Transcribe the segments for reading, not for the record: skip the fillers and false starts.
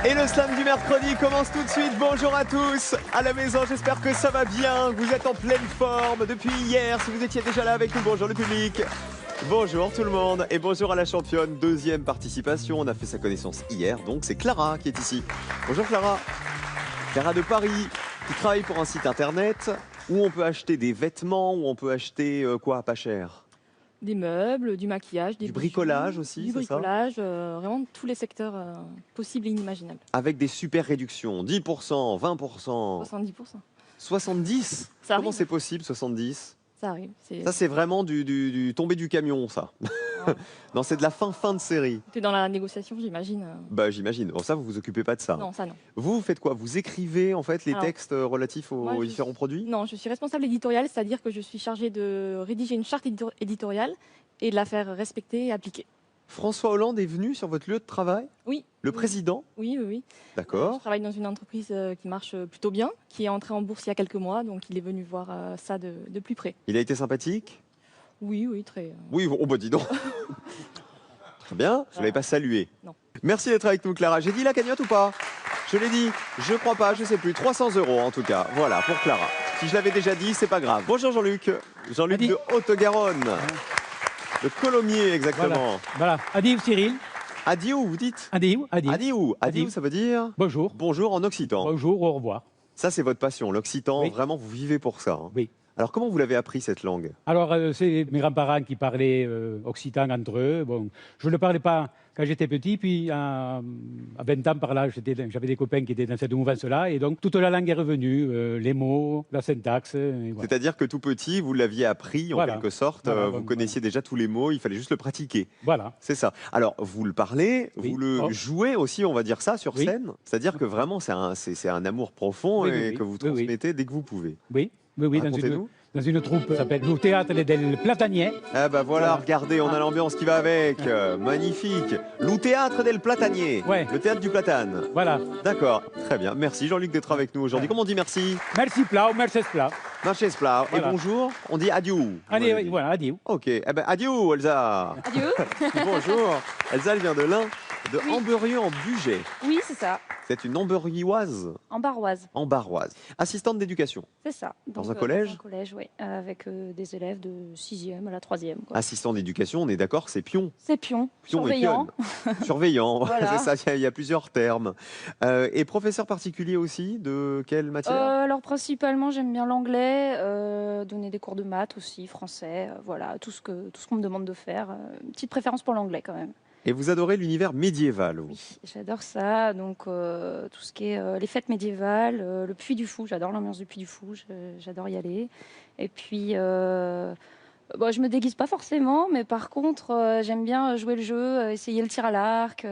Et le slam du mercredi commence tout de suite. Bonjour à tous à la maison, j'espère que ça va bien, que vous êtes en pleine forme depuis hier. Si vous étiez déjà là avec nous, bonjour le public. Bonjour tout le monde et bonjour à la championne. Deuxième participation, on a fait sa connaissance hier, donc c'est Clara qui est ici. Bonjour Clara. Clara de Paris, qui travaille pour un site internet où on peut acheter des vêtements, où on peut acheter quoi pas cher? Des meubles, du maquillage, des Du bricolage bijoux, aussi, du c'est ça? bricolage, vraiment tous les secteurs possibles et inimaginables. Avec des super réductions, 10%, 20%, 70%. 70%. Ça Comment arrive. c'est possible 70%? Ça arrive. Ça c'est vraiment du tombé du camion ça. Ouais. Non, c'est de la fin de série. T'es dans la négociation, j'imagine. Bah j'imagine. Bon, ça vous vous occupez pas de ça. Non, ça non. Vous faites quoi? Vous écrivez en fait les Alors, textes relatifs moi, aux je différents suis- produits? Non, je suis responsable éditoriale, c'est-à-dire que je suis chargée de rédiger une charte éditoriale et de la faire respecter et appliquer. François Hollande est venu sur votre lieu de travail? Oui. Le Oui. président? Oui, oui, oui. Je D'accord. travaille dans une entreprise qui marche plutôt bien, qui est entrée en bourse il y a quelques mois, donc il est venu voir ça de plus près. Il a été sympathique? Oui, oui, très. Oui, oh bah dis donc. Très bien, je ne l'avais pas salué. Non. Merci d'être avec nous Clara. J'ai dit la cagnotte ou pas? Je l'ai dit, je crois pas, je sais plus. 300 € en tout cas, voilà pour Clara. Si je l'avais déjà dit, c'est pas grave. Bonjour Jean-Luc. Jean-Luc Adi. de Haute-Garonne. De Colomiers exactement. Voilà. Adieu Cyril. Adiou, vous dites? Adieu. Adieu. Adiou. Adiou, ça veut dire Bonjour. bonjour en occitan. Bonjour, au revoir. Ça, c'est votre passion, l'occitan. Oui. Vraiment, vous vivez pour ça. Hein. Oui. Alors, comment vous l'avez appris cette langue? Alors, c'est mes grands-parents qui parlaient occitan entre eux. Bon, je ne parlais pas quand j'étais petit, puis à 20 ans par là, j'avais des copains qui étaient dans cette mouvance-là, et donc toute la langue est revenue, les mots, la syntaxe. Et voilà. C'est-à-dire que tout petit, vous l'aviez appris en Voilà. quelque sorte. Voilà, Vous bon, connaissiez déjà tous les mots, il fallait juste le pratiquer. Voilà. C'est ça. Alors, vous le parlez, Oui. vous le Oh. jouez aussi, on va dire ça, sur Oui. scène. C'est-à-dire que vraiment, c'est un amour profond Oui, et oui, oui. que vous Oui, oui. transmettez dès que vous pouvez. Oui, oui, oui, Racontez-nous. dans une troupe qui s'appelle le Théâtre del Platanier. Ah bah voilà, regardez, on a l'ambiance qui va avec. Magnifique. Lou Théâtre del Platanier. Ouais. Le théâtre du platane. Voilà. D'accord, très bien. Merci Jean-Luc d'être avec nous aujourd'hui. Comment on dit merci? Merci Plau, merci Plau. Marchez plat. Voilà. Et bonjour, on dit adieu. Allez, Voilà. oui, voilà, adieu. Ok, eh ben adieu Elsa. Adieu. Bonjour. Elsa, elle vient de l'Ain, de Oui. Amberieu en Bugey. Oui, c'est ça. C'est une Amberieuoise, En baroise, en Barroise. Assistante d'éducation. c'est ça. Dans un collège Dans un collège, oui. Avec des élèves de 6e à la 3e. Quoi. Assistant d'éducation, on est d'accord, c'est pion. C'est pion, Pion surveillant. et pionne. Surveillant, Voilà. c'est ça, il y a plusieurs termes. Et professeur particulier aussi, de quelle matière? Alors principalement, j'aime bien l'anglais, donner des cours de maths aussi, français, voilà, tout ce qu'on me demande de faire. Une petite préférence pour l'anglais quand même. Et vous adorez l'univers médiéval, vous. Oui, j'adore ça. Donc tout ce qui est les fêtes médiévales, le Puy du Fou, j'adore l'ambiance du Puy du Fou, j'adore y aller. Et puis, bon, je me déguise pas forcément, mais par contre, j'aime bien jouer le jeu, essayer le tir à l'arc,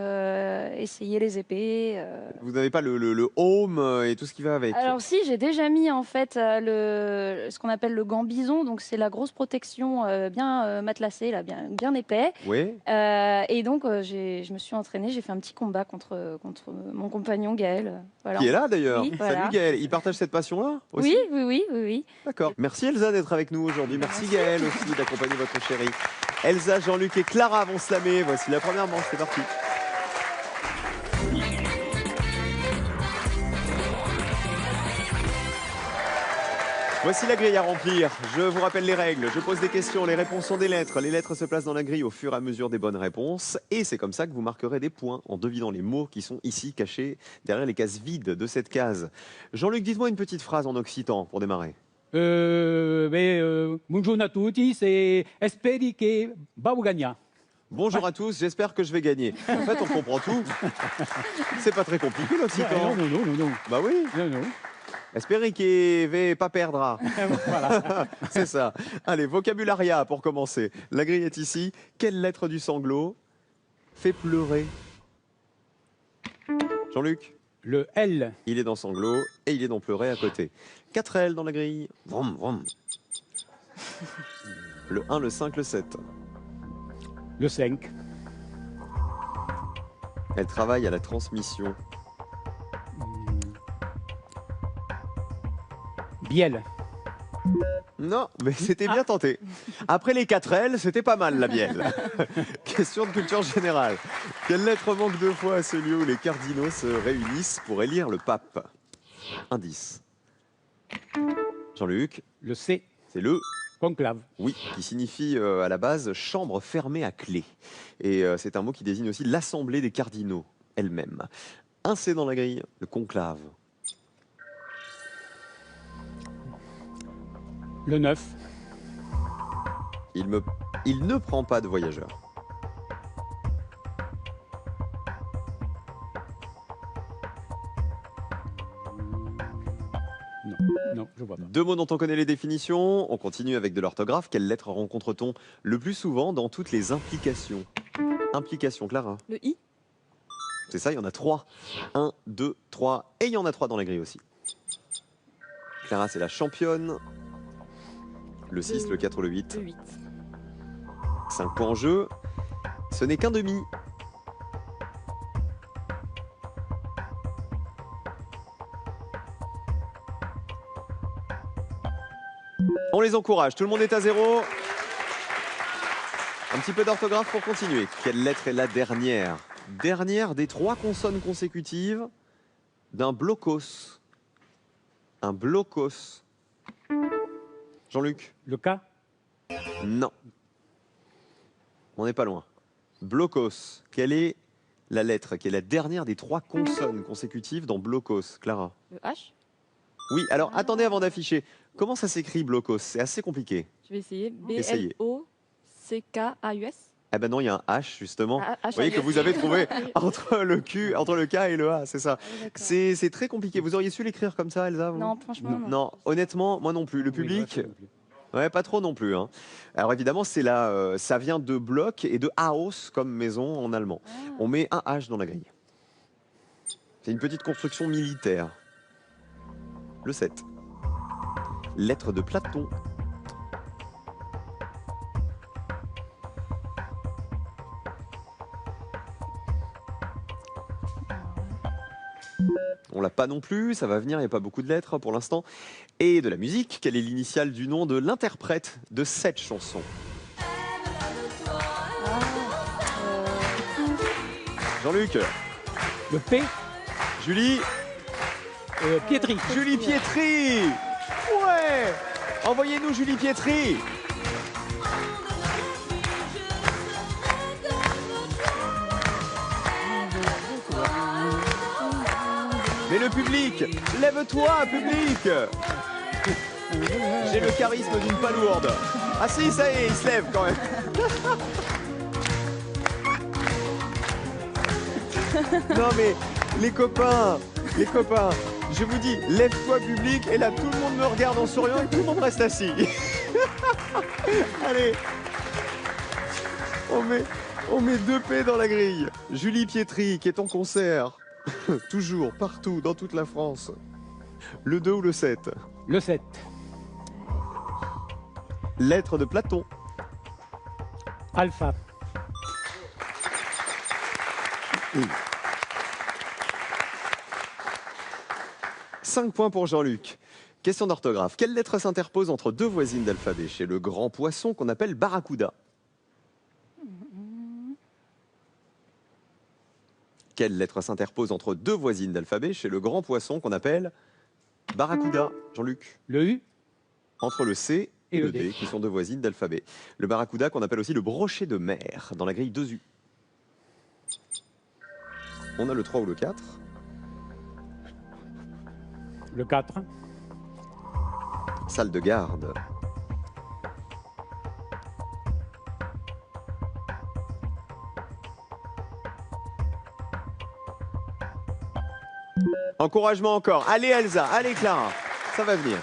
essayer les épées. Vous n'avez pas le home et tout ce qui va avec. Alors si, j'ai déjà mis en fait ce qu'on appelle le gant bison, donc c'est la grosse protection bien matelassée, là, bien épais. Oui. Et donc je me suis entraînée, j'ai fait un petit combat contre mon compagnon Gaël. Voilà. Qui est là d'ailleurs. Oui, voilà. Salut Gaël. Il partage cette passion-là aussi? Oui. D'accord. Merci Elsa d'être avec nous aujourd'hui. Merci Gaël aussi d'accompagner votre chérie. Elsa, Jean-Luc et Clara vont slammer. Voici la première manche, c'est parti. Voici la grille à remplir. Je vous rappelle les règles. Je pose des questions, les réponses sont des lettres. Les lettres se placent dans la grille au fur et à mesure des bonnes réponses. Et c'est comme ça que vous marquerez des points en devinant les mots qui sont ici cachés derrière les cases vides de cette case. Jean-Luc, dites-moi une petite phrase en occitan pour démarrer. Buongiorno a tutti, c'est speri che Bau gagna. Bonjour à tous, j'espère que je vais gagner. En fait, on comprend tout. C'est pas très compliqué l'occitan. Non. Bah oui. Non. Espérez qu'il va pas perdre. Voilà. C'est ça. Allez, vocabularia pour commencer. La grille est ici. Quelle lettre du sanglot fait pleurer? Jean-Luc? Le L. Il est dans sanglot et il est dans pleurer à côté. 4 L dans la grille. Vroom, vroom. Le 1, le 5, le 7. Le 5. Elle travaille à la transmission. Biel. Non, mais c'était bien tenté. Après les 4 L, c'était pas mal la bielle. Question de culture générale. Quelle lettre manque 2 fois à ce lieu où les cardinaux se réunissent pour élire le pape? Indice. Jean-Luc, Le C, c'est le conclave. oui, qui signifie à la base chambre fermée à clé. Et c'est un mot qui désigne aussi l'assemblée des cardinaux elle-même. Un C dans la grille, le conclave. Le 9, Il ne prend pas de voyageurs. non, non, je vois pas. 2 mots dont on connaît les définitions. On continue avec de l'orthographe. Quelle lettre rencontre-t-on le plus souvent dans toutes les implications? Implications, Clara. Le I. C'est ça, il y en a 3. 1, 2, 3. Et il y en a 3 dans la grille aussi. Clara, c'est la championne. Le 6, le 4, le 8. Le 8. 5 points en jeu. Ce n'est qu'un demi. On les encourage. Tout le monde est à 0. Un petit peu d'orthographe pour continuer. Quelle lettre est la dernière? Dernière des 3 consonnes consécutives d'un blocos. Un blocos. Jean-Luc? Le K, Non. On n'est pas loin. Blocos. Quelle est la lettre qui est la dernière des 3 consonnes consécutives dans blocos? Clara? Le H. Oui, alors attendez avant d'afficher. Comment ça s'écrit blocos? C'est assez compliqué. Je vais essayer. Essayez. B-L-O-C-K-A-U-S. Eh ben non, il y a un H justement. Ah, H, Vous voyez que A-U-S. vous avez trouvé entre le K et le A, c'est ça. Ah, d'accord. C'est très compliqué. Vous auriez su l'écrire comme ça, Elsa vous? Non, franchement, non. Non, honnêtement, moi non plus. Le public, Oui, moi, non plus. ouais, pas trop non plus. Hein. Alors évidemment, c'est là, ça vient de bloc et de Haus comme maison en allemand. Ah. On met un H dans la grille. C'est une petite construction militaire. Le 7. Lettre de Platon. On l'a pas non plus, ça va venir, il n'y a pas beaucoup de lettres pour l'instant. Et de la musique, quelle est l'initiale du nom de l'interprète de cette chanson? Jean-Luc, Le P, Julie, Pietri. Julie Pietri. Ouais. Envoyez-nous Julie Pietri. Mais le public, lève-toi, public. J'ai le charisme d'une palourde. Ah si, ça y est, il se lève quand même. Non mais, les copains, je vous dis, lève-toi public, et là tout le monde me regarde en souriant et tout le monde reste assis. Allez, on met 2 P dans la grille. Julie Pietri qui est en concert, toujours, partout, dans toute la France. Le 2 ou le 7? Le 7, Lettre de Platon. Alpha. 5 points pour Jean-Luc. Question d'orthographe. Quelle lettre s'interpose entre 2 voisines d'alphabet chez le grand poisson qu'on appelle barracuda? Quelle lettre s'interpose entre 2 voisines d'alphabet chez le grand poisson qu'on appelle barracuda? Jean-Luc? Le U, Entre le C et Et le le D, D. qui sont 2 voisines d'alphabet. Le barracuda qu'on appelle aussi le brochet de mer, dans la grille 2U. On a le 3 ou le 4. le 4, Salle de garde. Encouragement encore. Allez Elsa, allez Clara. Ça va venir.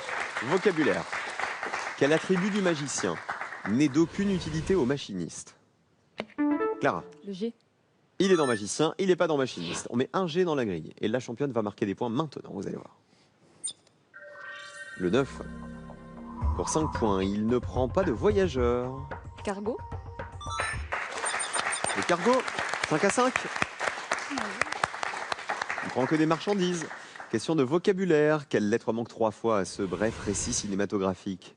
Vocabulaire. Quel attribut du magicien n'est d'aucune utilité au machiniste? Clara. Le G. Il est dans magicien, il n'est pas dans machiniste. On met un G dans la grille. Et la championne va marquer des points maintenant, vous allez voir. Le 9. Pour 5 points, il ne prend pas de voyageurs. Cargo. Le cargo, 5 à 5. Il prend que des marchandises. Question de vocabulaire. Quelle lettre manque 3 fois à ce bref récit cinématographique?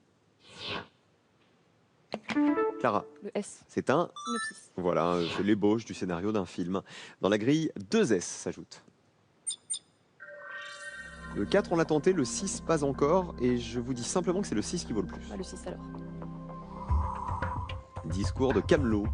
Clara, Le S. c'est un... Synopsis. Voilà, c'est l'ébauche du scénario d'un film. Dans la grille, 2 S s'ajoutent. Le 4, on l'a tenté, le 6, pas encore. Et je vous dis simplement que c'est le 6 qui vaut le plus. Bah, le 6 alors. Discours de Camelot.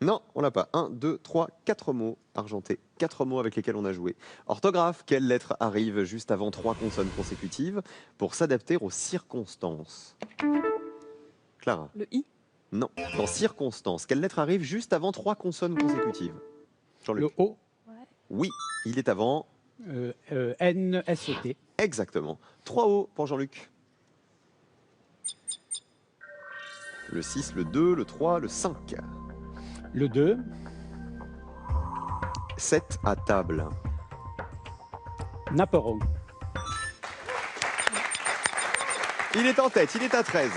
Non, on l'a pas. 1, 2, 3, 4 mots argentés. 4 mots avec lesquels on a joué. Orthographe, quelle lettre arrive juste avant 3 consonnes consécutives pour s'adapter aux circonstances? Clara. Le I. Non. Dans circonstances, quelle lettre arrive juste avant 3 consonnes consécutives? Jean-Luc. Le O, Oui, il est avant. N-S-T. Exactement. 3 O pour Jean-Luc. Le 6, le 2, le 3, le 5. Le 2, 7 à table. Naperon. Il est en tête, il est à 13.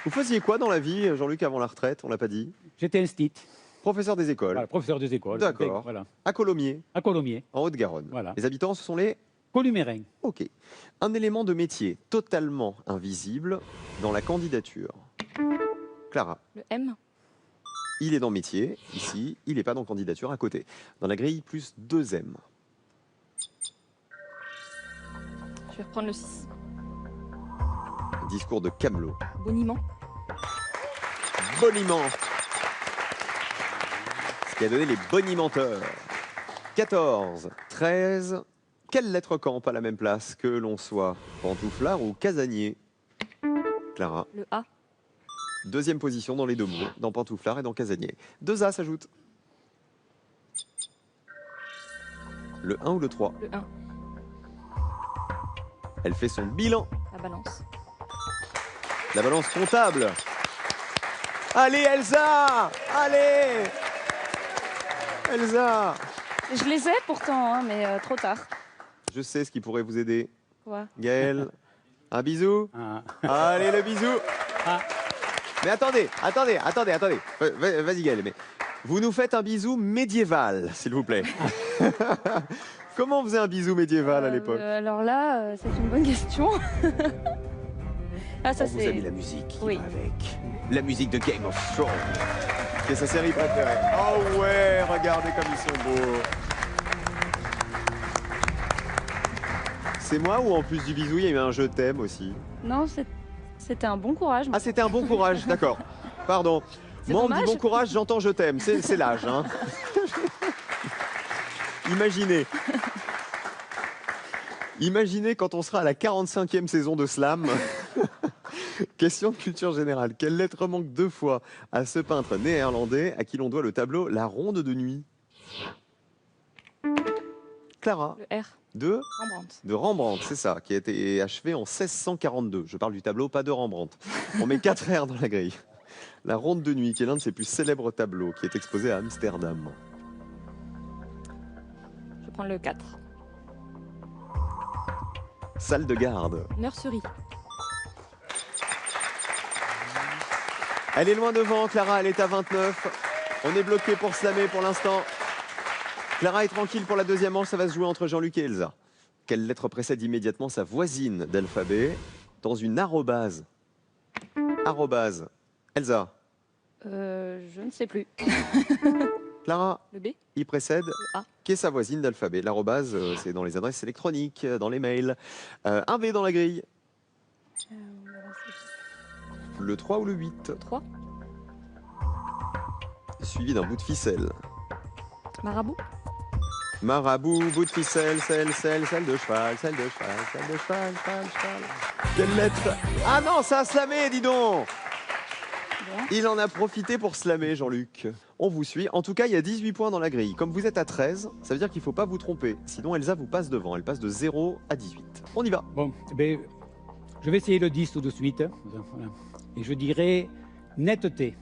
Vous faisiez quoi dans la vie, Jean-Luc, avant la retraite? On l'a pas dit. J'étais instit. Professeur des écoles. Voilà, professeur des écoles. D'accord. Voilà. À Colomiers, À Colomiers. en Haute-Garonne. Voilà. Les habitants, ce sont les... Columérin. Ok. Un élément de métier totalement invisible dans la candidature. Clara. Le M. Il est dans métier, ici. Il n'est pas dans candidature, à côté. Dans la grille, plus 2 M. Je vais reprendre le 6. Discours de Camelot. Boniment. Boniment. Ce qui a donné les bonimenteurs. 14, 13. Quelle lettre campe à la même place que l'on soit pantouflard ou casanier? Clara. Le A. Deuxième position dans les 2 mots, dans pantouflard et dans casanier. 2 A s'ajoutent. Le 1 ou le 3? Le 1. Elle fait son bilan. La balance. La balance comptable. Allez Elsa! Allez! Elsa! Je les ai pourtant, hein, mais trop tard. Je sais ce qui pourrait vous aider. Quoi? Gaël, un bisou? Ah. Allez le bisou! Ah. Mais attendez. Vas-y Gaël, mais vous nous faites un bisou médiéval, s'il vous plaît. Comment on faisait un bisou médiéval à l'époque? Alors là, c'est une bonne question. Ah, ça On vous a mis c'est. la musique qui Oui. va avec. La musique de Game of Thrones. C'est sa série préférée. Oh ouais, regardez comme ils sont beaux. C'est moi ou en plus du bisou, il y a eu un je t'aime aussi? Non, c'était un bon courage. Ah, c'était un bon courage, d'accord. Pardon. C'est Moi, on me dit dommage. bon courage, j'entends je t'aime. C'est l'âge. Hein. Imaginez. Imaginez quand on sera à la 45e saison de Slam. Question de culture générale. Quelle lettre manque 2 fois à ce peintre néerlandais à qui l'on doit le tableau La Ronde de Nuit? Clara, Le R. de Rembrandt. Rembrandt, c'est ça, qui a été achevé en 1642. Je parle du tableau, pas de Rembrandt. On met 4 R dans la grille. La Ronde de Nuit, qui est l'un de ses plus célèbres tableaux, qui est exposé à Amsterdam. Je vais prendre le 4. Salle de garde. Nurserie. Elle est loin devant, Clara, elle est à 29. On est bloqué pour slammer pour l'instant. Clara est tranquille pour la deuxième manche, ça va se jouer entre Jean-Luc et Elsa. Quelle lettre précède immédiatement sa voisine d'alphabet dans une arrobase? Arrobase. Elsa. Je ne sais plus. Clara, Le B. il précède Le A. qui est sa voisine d'alphabet. L'arrobase, c'est dans les adresses électroniques, dans les mails. Un B dans la grille. Le 3 ou le 8, 3. suivi d'un bout de ficelle. Marabout. Marabout, bout de ficelle, selle de cheval, selle de cheval, selle de cheval, cheval. Quelle lettre? Ah non, ça a slamé, dis donc! Bien. Il en a profité pour slammer, Jean-Luc. On vous suit. En tout cas, il y a 18 points dans la grille. Comme vous êtes à 13, ça veut dire qu'il ne faut pas vous tromper. Sinon, Elsa vous passe devant. Elle passe de 0 à 18. On y va. Bon, ben, je vais essayer le 10 tout de suite. Voilà. Et je dirais netteté.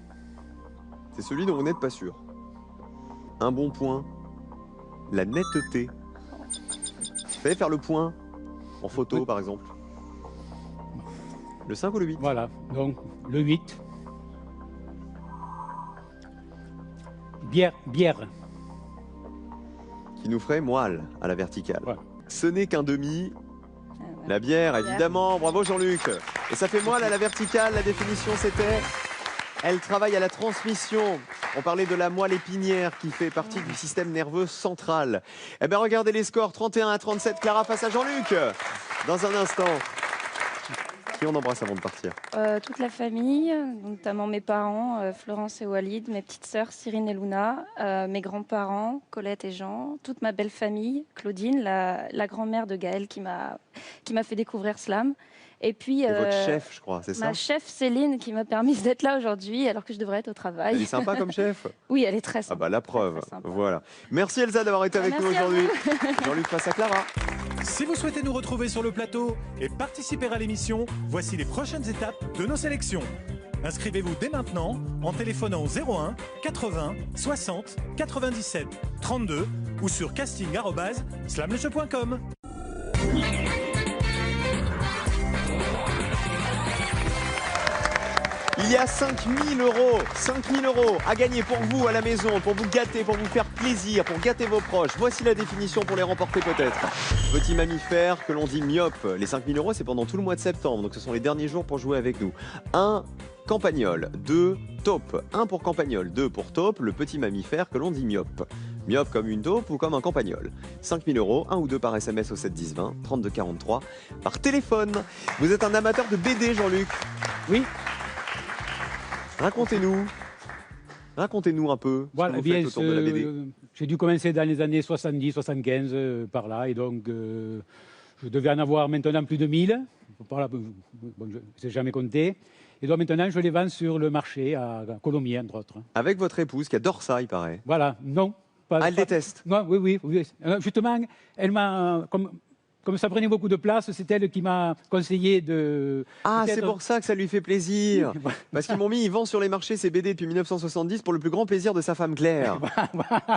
C'est celui dont vous n'êtes pas sûr. Un bon point. La netteté. Vous savez faire le point en photo, Oui. par exemple. Le 5 ou le 8? Voilà, donc le 8. Bière. qui nous ferait moelle à la verticale. Ouais. Ce n'est qu'un demi. Ouais. La bière, évidemment. Bravo Jean-Luc. Et ça fait moelle à la verticale. La définition, c'était... Elle travaille à la transmission. On parlait de la moelle épinière qui fait partie du système nerveux central. Eh bien, regardez les scores. 31 à 37, Clara face à Jean-Luc. Dans un instant. Qui on embrasse avant de partir? Toute la famille, notamment mes parents, Florence et Walid, mes petites sœurs, Cyrine et Luna, mes grands-parents, Colette et Jean, toute ma belle famille, Claudine, la grand-mère de Gaël qui m'a fait découvrir Slam. Et puis, Et votre chef, je crois, c'est ça? ma chef Céline qui m'a permis d'être là aujourd'hui alors que je devrais être au travail. Elle est sympa comme chef? Oui, elle est très Ah sympa. bah la preuve. Très sympa. Voilà. Merci Elsa d'avoir été avec nous Merci à aujourd'hui. Jean-Luc face à Clara. Si vous souhaitez nous retrouver sur le plateau et participer à l'émission, voici les prochaines étapes de nos sélections. Inscrivez-vous dès maintenant en téléphonant au 01 80 60 97 32 ou sur casting@slamlejeu.com. Il y a 5 000 € à gagner pour vous à la maison, pour vous gâter, pour vous faire plaisir, pour gâter vos proches. Voici la définition pour les remporter peut-être. Petit mammifère que l'on dit myope. Les 5 000 €, c'est pendant tout le mois de septembre, donc ce sont les derniers jours pour jouer avec nous. 1 campagnol, 2 taupe. 1 pour campagnol, 2 pour taupe, le petit mammifère que l'on dit myope. Myope comme une taupe ou comme un campagnol. 5 000 €, 1 ou 2 par SMS au 7 10 20, 32 43, par téléphone. Vous êtes un amateur de BD, Jean-Luc? Oui. Racontez-nous un peu ce Voilà, que vous bien, faites autour de la BD. j'ai dû commencer dans les années 70, 75, par là, et donc je devais en avoir maintenant plus de 1000. Par là, bon, je ne sais jamais compter. Et donc maintenant, je les vends sur le marché à Colomiers, entre autres. Avec votre épouse qui adore ça, il paraît. Voilà, non. Ah, elle déteste. Non, oui. Justement, elle m'a... Comme ça prenait beaucoup de place, c'est elle qui m'a conseillé de... Ah, peut-être- c'est pour ça que ça lui fait plaisir. Parce qu'ils m'ont mis, ils vendent sur les marchés ces BD depuis 1970 pour le plus grand plaisir de sa femme Claire.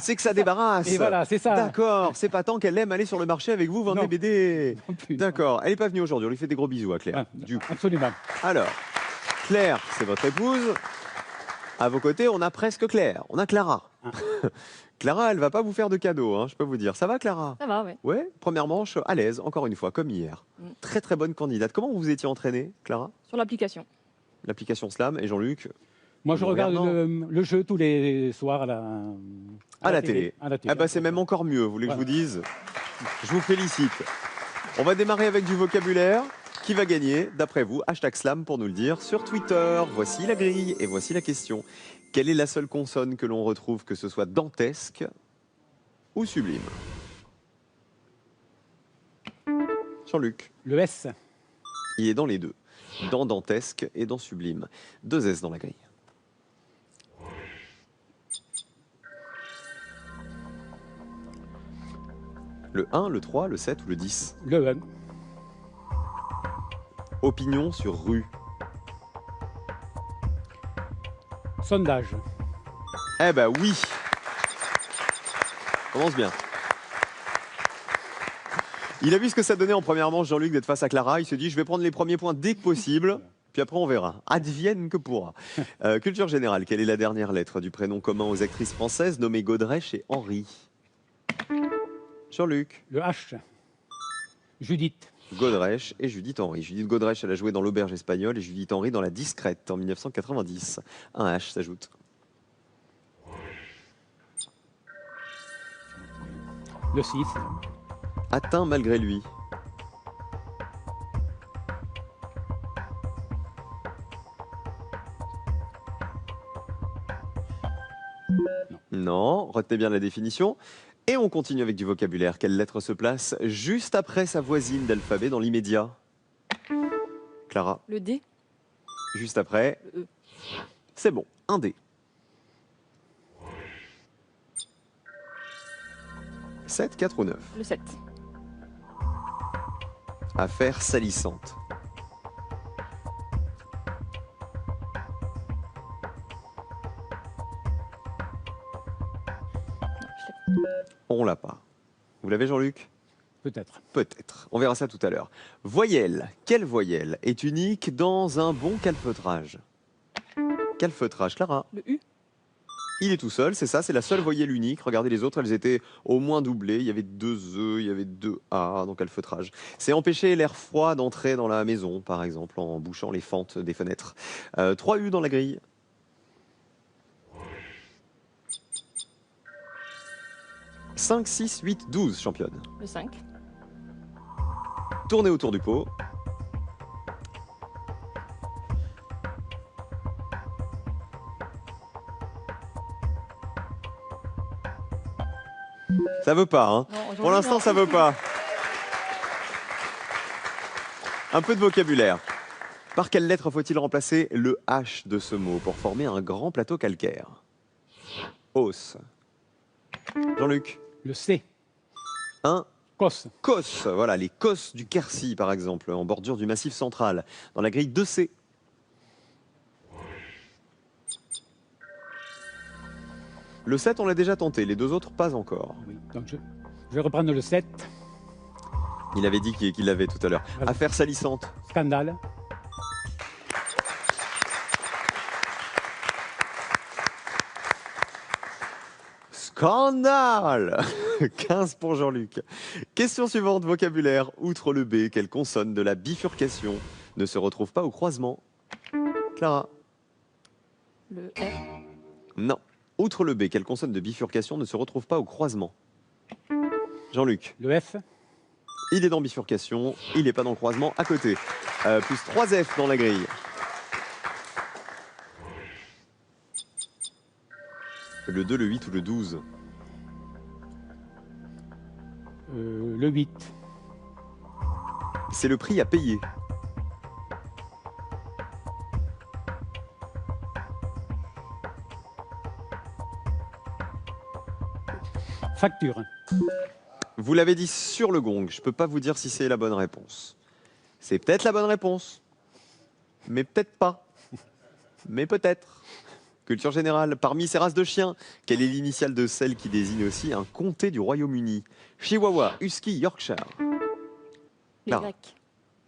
C'est que ça débarrasse. Et voilà, c'est ça. D'accord, c'est pas tant qu'elle aime aller sur le marché avec vous vendre Non. des BD. Non plus. D'accord, elle n'est pas venue aujourd'hui, on lui fait des gros bisous à Claire. Ah, Du coup. Absolument. Alors, Claire, c'est votre épouse. À vos côtés, on a presque Claire. On a Clara. Clara, elle va pas vous faire de cadeaux, hein, je peux vous dire. Ça va, Clara? Ça va, ouais. Ouais, première manche, à l'aise, encore une fois, comme hier. Très très bonne candidate. Comment vous étiez entraînée, Clara? Sur l'application. L'application Slam. Et Jean-Luc? Moi, je Vous regarde regardez, le jeu tous les soirs À la télé. À la télé. Ah bah c'est même encore mieux, vous voulez que je Voilà. vous dise? Je vous félicite. On va démarrer avec du vocabulaire. Qui va gagner, d'après vous? Hashtag Slam pour nous le dire sur Twitter. Voici la grille et voici la question. Quelle est la seule consonne que l'on retrouve, que ce soit dantesque ou sublime? Jean-Luc, Le S. il est dans les deux. Dans dantesque et dans sublime. 2 S dans la grille. Le 1, le 3, le 7 ou le 10? Le 1. Opinion sur rue. Sondage. Eh ben oui. Commence bien. Il a vu ce que ça donnait en première manche, Jean-Luc, d'être face à Clara. Il se dit, je vais prendre les premiers points dès que possible. Puis après, on verra. Advienne que pourra. Culture générale, quelle est la dernière lettre du prénom commun aux actrices françaises nommées Godrèche et Henri? Jean-Luc. Le H. Judith. Godrèche et Judith Henry. Judith Godrèche, elle a joué dans L'Auberge espagnole et Judith Henry dans La Discrète en 1990. Un H s'ajoute. Le 6. Atteint malgré lui. Non, retenez bien la définition. Et on continue avec du vocabulaire. Quelle lettre se place juste après sa voisine d'alphabet dans l'immédiat? Clara, Le D. juste après. Le E. C'est bon, un D. 7, 4 ou 9. Le 7. Affaire salissante. On l'a pas. Vous l'avez, Jean-Luc? Peut-être. Peut-être. On verra ça tout à l'heure. Voyelle. Quelle voyelle est unique dans un bon calfeutrage? Calfeutrage, Clara. Le U. Il est tout seul, c'est ça, c'est la seule voyelle unique. Regardez les autres, elles étaient au moins doublées. Il y avait 2 E, il y avait 2 A, donc calfeutrage. C'est empêcher l'air froid d'entrer dans la maison, par exemple, en bouchant les fentes des fenêtres. 3 U dans la grille. « 5, 6, 8, 12, championne. Le 5. Tournez autour du pot. Ça veut pas, hein. Non, Pour l'instant, ça veut pas. Un peu de vocabulaire. Par quelle lettre faut-il remplacer le H de ce mot pour former un grand plateau calcaire? Os. Jean-Luc. Le C. Un Cos. cos. Voilà, les cos du Quercy, par exemple, en bordure du Massif central. Dans la grille 2C. Le 7, on l'a déjà tenté. Les 2 autres, pas encore. Oui. Donc je vais reprendre le 7. Il avait dit qu'il l'avait tout à l'heure. Voilà. Affaire salissante. Scandale. Scandale. 15 pour Jean-Luc. Question suivante, vocabulaire. Outre le B, quelle consonne de la bifurcation ne se retrouve pas au croisement? Clara. Le R. Non. Outre le B, quelle consonne de bifurcation ne se retrouve pas au croisement? Jean-Luc. Le F. Il est dans bifurcation, il n'est pas dans le croisement à côté. Plus 3 F dans la grille. Le 2, le 8 ou le 12? Le 8. C'est le prix à payer. Facture. Vous l'avez dit sur le gong, je ne peux pas vous dire si c'est la bonne réponse. C'est peut-être la bonne réponse, mais peut-être pas. Mais peut-être. Culture générale, parmi ces races de chiens, quelle est l'initiale de celle qui désigne aussi un comté du Royaume-Uni? Chihuahua, Husky, Yorkshire. Les Clara. Y.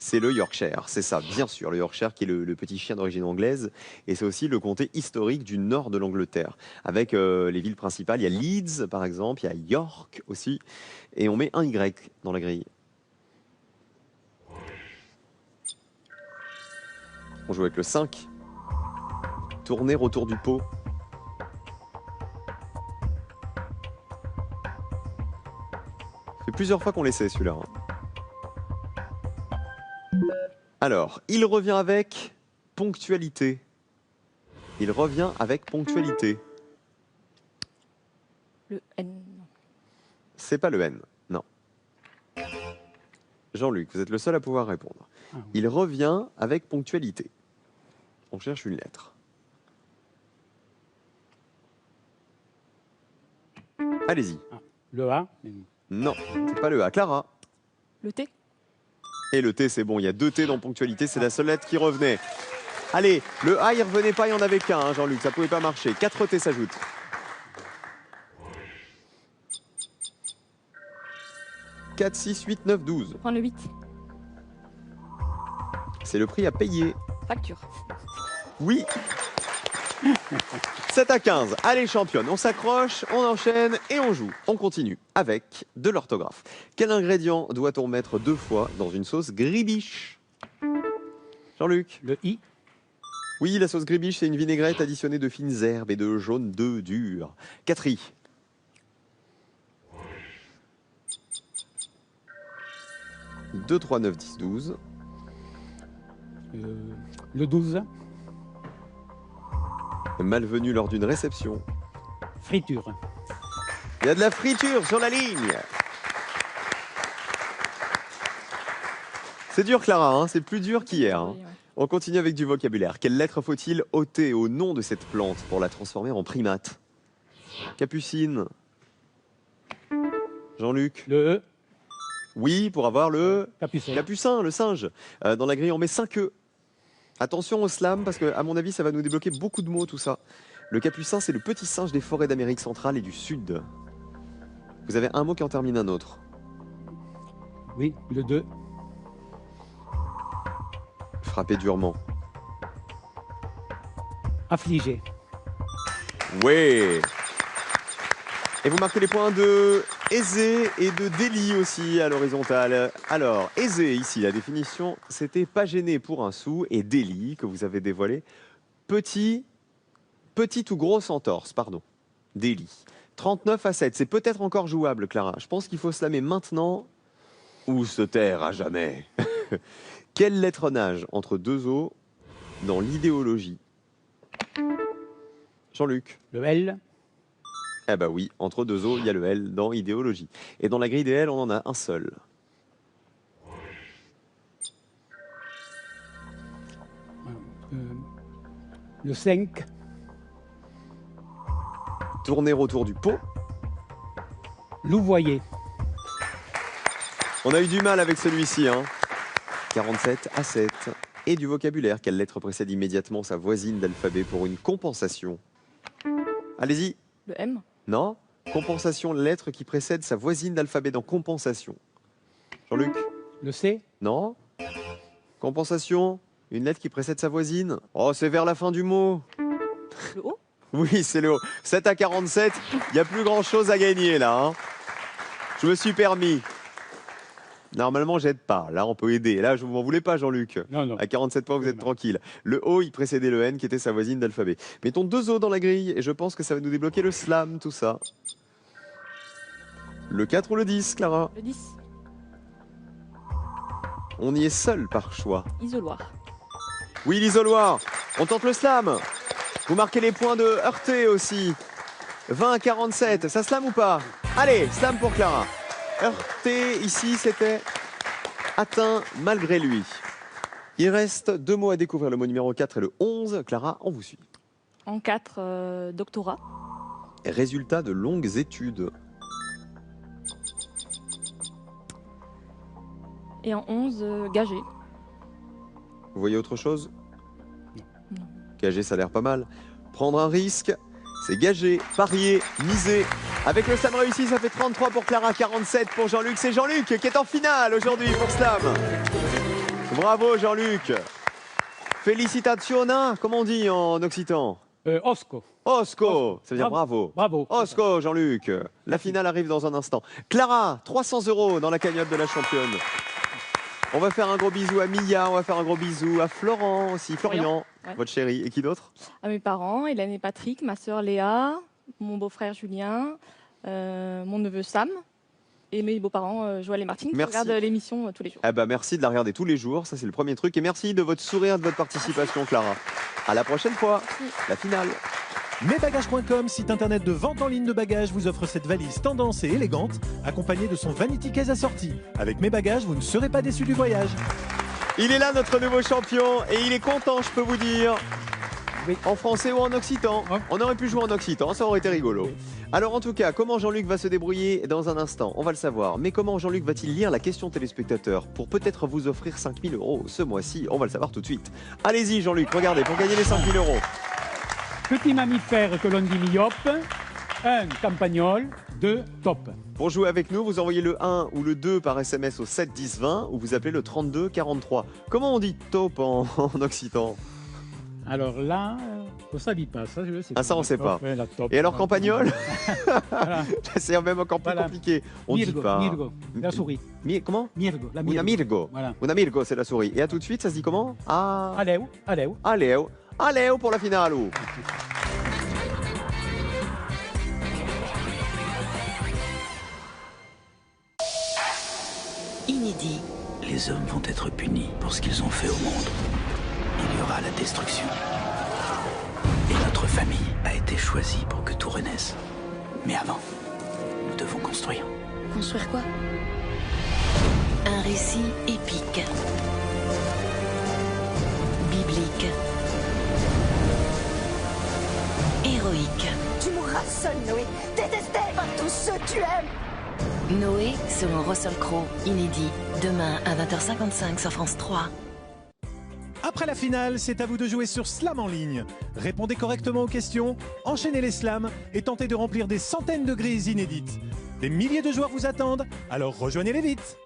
C'est le Yorkshire, c'est ça, bien sûr, le Yorkshire qui est le petit chien d'origine anglaise. Et c'est aussi le comté historique du nord de l'Angleterre. Avec les villes principales, il y a Leeds par exemple, il y a York aussi. Et on met un Y dans la grille. On joue avec le 5. Tourner autour du pot. Ça fait plusieurs fois qu'on l'essaie celui-là. Alors, il revient avec ponctualité. Il revient avec ponctualité. Le N. C'est pas le N, non. Jean-Luc, vous êtes le seul à pouvoir répondre. Ah oui. Il revient avec ponctualité. On cherche une lettre. Allez-y. Le A. Non, c'est pas le A. Clara. Le T. Et le T, c'est bon. Il y a 2 T dans ponctualité. C'est la seule lettre qui revenait. Allez, le A, il revenait pas. Il n'y en avait qu'un, hein, Jean-Luc. Ça pouvait pas marcher. 4 T s'ajoutent. « 4, 6, 8, 9, 12. Prends le 8. C'est le prix à payer. Facture. Oui. 7 à 15. Allez, championne, on s'accroche, on enchaîne et on joue. On continue avec de l'orthographe. Quel ingrédient doit-on mettre 2 fois dans une sauce gribiche? Jean-Luc. Le I. Oui, la sauce gribiche, c'est une vinaigrette additionnée de fines herbes et de jaune d'œuf dur. 4 I. « 2, 3, 9, 10, 12. Le 12. Malvenu lors d'une réception. Friture. Il y a de la friture sur la ligne. C'est dur, Clara, hein, c'est plus dur qu'hier. Hein. Oui, ouais. On continue avec du vocabulaire. Quelle lettre faut-il ôter au nom de cette plante pour la transformer en primate? Capucine. Jean-Luc. Le E. Oui, pour avoir le Capucin. capucin, le singe. Dans la grille, on met 5 E. Attention au slam, parce que, à mon avis, ça va nous débloquer beaucoup de mots, tout ça. Le capucin, c'est le petit singe des forêts d'Amérique centrale et du Sud. Vous avez un mot qui en termine un autre. Oui, le 2. Frappez durement. Affligé. Ouais. Et vous marquez les points de Aisé et de Déli aussi à l'horizontale. Alors, Aisé, ici, la définition, c'était pas gêné pour un sou. Et Déli, que vous avez dévoilé, petit ou grosse entorse, pardon. Déli. 39 à 7, c'est peut-être encore jouable, Clara. Je pense qu'il faut slammer maintenant ou se taire à jamais. Quelle lettre nage entre deux os dans l'idéologie? Jean-Luc. Le L. Eh ben oui, entre deux os, il y a le L dans idéologie. Et dans la grille des L, on en a un seul. Le 5. Tourner autour du pot. Louvoyer. On a eu du mal avec celui-ci, hein. 47 à 7. Et du vocabulaire. Quelle lettre précède immédiatement sa voisine d'alphabet pour une compensation? Allez-y. Le M. Non. Compensation, lettre qui précède sa voisine d'alphabet dans compensation. Jean-Luc. Le C. Non. Compensation, une lettre qui précède sa voisine. Oh, c'est vers la fin du mot. Le O. Oui, c'est le haut. 7 à 47, il n'y a plus grand-chose à gagner là. Hein. Je me suis permis. Normalement, j'aide pas. Là, on peut aider. Là, je ne m'en voulais pas, Jean-Luc. Non, non. À 47 points, vous êtes tranquille. Le O, il précédait le N, qui était sa voisine d'alphabet. Mettons 2 O dans la grille, et je pense que ça va nous débloquer le slam, tout ça. Le 4 ou le 10, Clara? Le 10. On y est seul par choix. Isoloir. Oui, l'isoloir. On tente le slam. Vous marquez les points de heurté aussi. 20 à 47, ça slam ou pas? Allez, slam pour Clara. Heurté, ici, c'était atteint malgré lui. Il reste 2 mots à découvrir, le mot numéro 4 et le 11. Clara, on vous suit. En 4, doctorat. Résultat de longues études. Et en 11, gagé. Vous voyez autre chose? Non. Gager, ça a l'air pas mal. Prendre un risque, c'est gager, parier, miser. Avec le slam réussi, ça fait 33 pour Clara, 47 pour Jean-Luc. C'est Jean-Luc qui est en finale aujourd'hui pour slam. Bravo Jean-Luc. Félicitazione, comment on dit en occitan? Osco. Osco, ça veut dire bravo. Bravo. Osco, Jean-Luc. La finale arrive dans un instant. Clara, 300 € dans la cagnotte de la championne. On va faire un gros bisou à Mia, on va faire un gros bisou à Florent aussi. Florian, ouais. Votre chéri. Et qui d'autre? À mes parents, Hélène et Patrick, ma sœur Léa, mon beau-frère Julien, mon neveu Sam et mes beaux-parents Joël et Martine qui Merci. regardent l'émission tous les jours. Eh ben, merci de la regarder tous les jours, ça c'est le premier truc. Et merci de votre sourire, de votre participation, Clara. À la prochaine fois, la finale. Mesbagages.com, site internet de vente en ligne de bagages, vous offre cette valise tendance et élégante, accompagnée de son vanity case assorti. Avec Mes Bagages, vous ne serez pas déçus du voyage. Il est là notre nouveau champion et il est content, je peux vous dire. Oui. En français ou en occitan. Ouais. On aurait pu jouer en occitan, ça aurait été rigolo. Oui. Alors en tout cas, comment Jean-Luc va se débrouiller dans un instant? On va le savoir. Mais comment Jean-Luc va-t-il lire la question téléspectateur pour peut-être vous offrir 5 000 € ce mois-ci? On va le savoir tout de suite. Allez-y Jean-Luc, regardez, pour gagner les 5 000 €. Petit mammifère que l'on dit myope. 1. Campagnol. 2. Top. Pour jouer avec nous, vous envoyez le 1 ou le 2 par SMS au 7 10 20 ou vous appelez le 32 43. Comment on dit top en occitan? Alors là, on ne savait pas. Ça, je le sais. Ah, ça, on sait pas. Ouais, la top. Et alors campagnol? Voilà. C'est même encore plus Voilà. compliqué. On dit Mirgo, pas. Mirgo, la souris. Comment? Mirgo, la Una Mirgo. Mirgo. Voilà. Una Mirgo, c'est la souris. Et à tout de suite, ça se dit comment? Ah. Allez, allez. Allez, allez pour la finale. Inédit. Les hommes vont être punis pour ce qu'ils ont fait au monde. Il y aura la destruction. Et notre famille a été choisie pour que tout renaisse. Mais avant, nous devons construire. Construire quoi? Un récit épique. Biblique. Héroïque. Tu mourras seul, Noé, détesté par tous ceux que tu aimes. Noé, selon Russell Crowe, inédit. Demain à 20h55 sur France 3. Après la finale, c'est à vous de jouer sur Slam en ligne. Répondez correctement aux questions, enchaînez les slams et tentez de remplir des centaines de grilles inédites. Des milliers de joueurs vous attendent, alors rejoignez-les vite.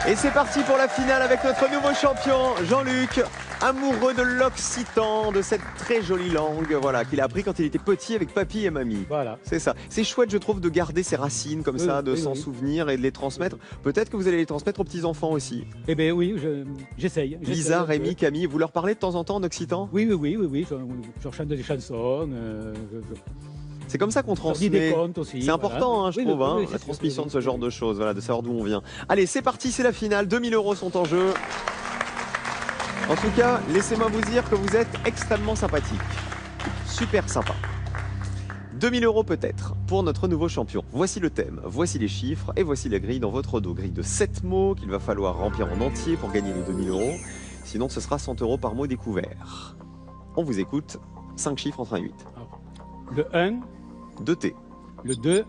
Et c'est parti pour la finale avec notre nouveau champion, Jean-Luc. amoureux de l'occitan, de cette très jolie langue, voilà, qu'il a appris quand il était petit avec papy et mamie. Voilà. C'est ça. C'est chouette, je trouve, de garder ses racines comme ça, de s'en souvenir et de les transmettre. Peut-être que vous allez les transmettre aux petits-enfants aussi. Eh bien oui, j'essaye. Lisa, Rémi, Camille, vous leur parlez de temps en temps en occitan? Oui. Je chante des chansons. C'est comme ça qu'on Je dis des transmet. contes aussi. C'est important, hein, je trouve, hein, la c'est transmission sûr, de ce genre de choses, voilà, de savoir d'où on vient. Allez, c'est parti, c'est la finale. 2000 € sont en jeu. En tout cas, laissez-moi vous dire que vous êtes extrêmement sympathique. Super sympa. 2000 € peut-être pour notre nouveau champion. Voici le thème, voici les chiffres et voici la grille dans votre dos. Grille de 7 mots qu'il va falloir remplir en entier pour gagner les 2000 €. Sinon, ce sera 100 € par mot découvert. On vous écoute. 5 chiffres entre 1 et 8. Le 1, 2 T, le 2,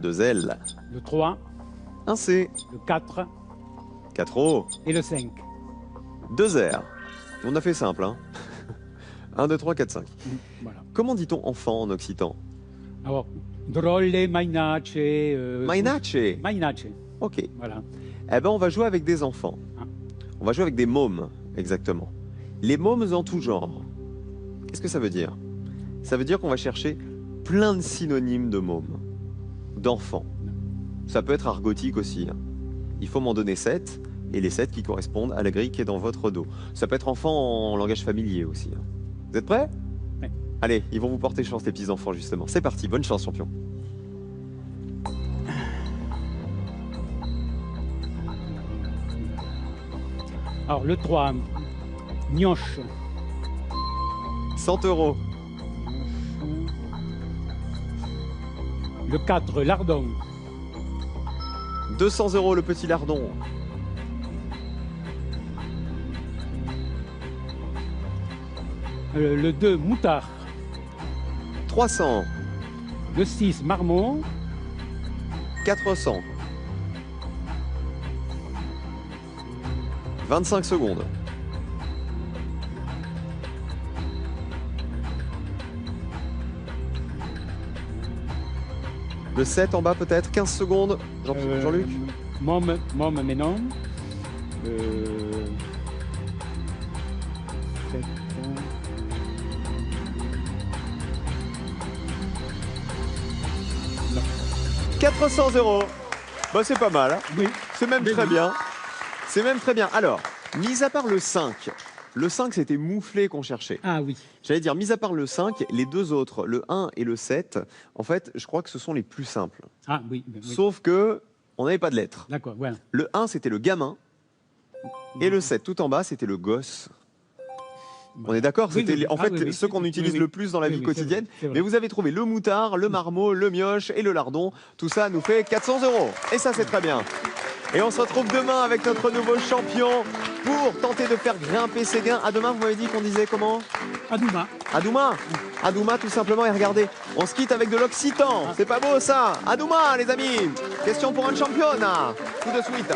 2 L, le 3, 1 C, le 4 4 O, et le 5. 2 R. On a fait simple, hein. 1, 2, 3, 4, 5. Voilà. Comment dit-on enfant en occitan? Alors, drolle, mainace. Mainace. Mainace. Ok. Voilà. Eh ben, on va jouer avec des enfants. Ah. On va jouer avec des mômes, exactement. Les mômes en tout genre. Qu'est-ce que ça veut dire? Ça veut dire qu'on va chercher plein de synonymes de mômes, d'enfants. Ça peut être argotique aussi, hein. Il faut m'en donner 7, et les 7 qui correspondent à la grille qui est dans votre dos. Ça peut être enfant en langage familier aussi, hein. Vous êtes prêts? Oui. Allez, ils vont vous porter chance, les petits-enfants, justement. C'est parti, bonne chance, champion. Alors, le 3, gnioche. 100 €. Le 4, lardon. 200 € le petit lardon. Le 2, moutard. 300. Le 6, marmot. 400. 25 secondes. Le 7 en bas peut-être, 15 secondes. Jean-Luc Mom, mais non. 7, 400 €. Bah, c'est pas mal, hein. Oui. C'est même très bien. C'est même très bien. Alors, mis à part le 5 c'était mouflé qu'on cherchait. Ah oui. J'allais dire, mis à part le 5, les deux autres, le 1 et le 7, en fait, je crois que ce sont les plus simples. Ah oui. Sauf que on n'avait pas de lettres. D'accord, voilà. Le 1, c'était le gamin. Et le 7, tout en bas, c'était le gosse. On est d'accord? Oui, C'était oui, en ah fait oui, oui. ceux qu'on utilise Oui, le plus dans la oui, vie oui, quotidienne. c'est vrai. Mais vous avez trouvé le moutard, le marmot, le mioche et le lardon. Tout ça nous fait 400 €. Et ça, c'est très bien. Et on se retrouve demain avec notre nouveau champion pour tenter de faire grimper ses gains. À demain, vous m'avez dit qu'on disait comment? Adouma. Adouma. Adouma, tout simplement. Et regardez, on se quitte avec de l'occitan. C'est pas beau ça? Adouma, les amis. Question pour un championne. Tout de suite.